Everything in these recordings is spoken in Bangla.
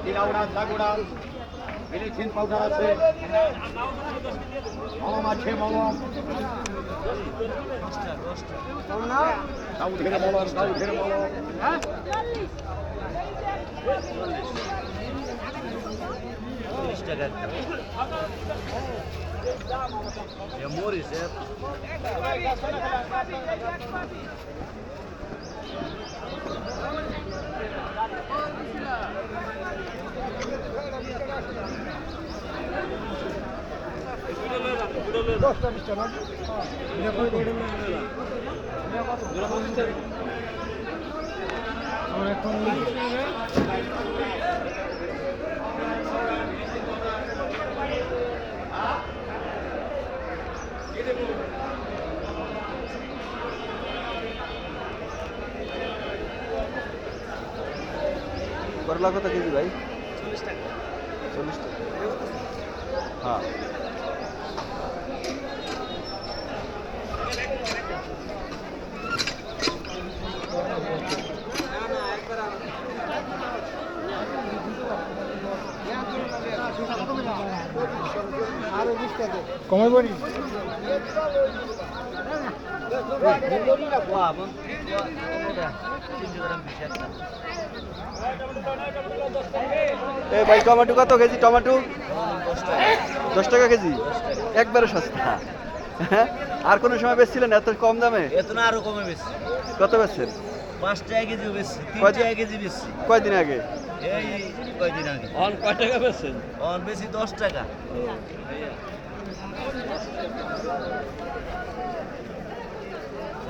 তিলা উড়ান দাগ উড়ান ফিনিশিং পাউডার আছে মলম আছে মলম তাও ধরে মলম হ্যাঁ Moriz é. করলা কত কেজি ভাই? 40 টাকা। হ্যাঁ কমে পড়ি এই ভাই টমেটো কত কেজি? টমেটো 10 টাকা কেজি, একবারে সস্তা। হ্যাঁ আর কোনো সময় বেচছিলেন এত কম দামে? এত না আরো কমে বেশি। কত বেচছেন? 5 টাকা কেজি বেশি, 3 টাকা কেজি বেশি। কয়দিন আগে? এই কয়দিন আগে। অন কয় টাকা বেচছেন? অন বেশি 10 টাকা।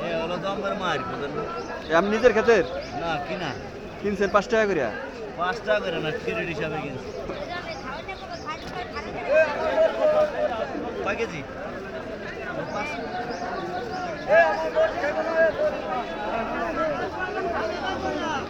এ হলো দমবার মার বুঝলেন? আমি নিজের ক্ষেতের না কিনা কিনছেন 5 টাকা করে? 5 টাকা করে না, ক্রেডিট হিসাবে কিনছি। কয় কেজি?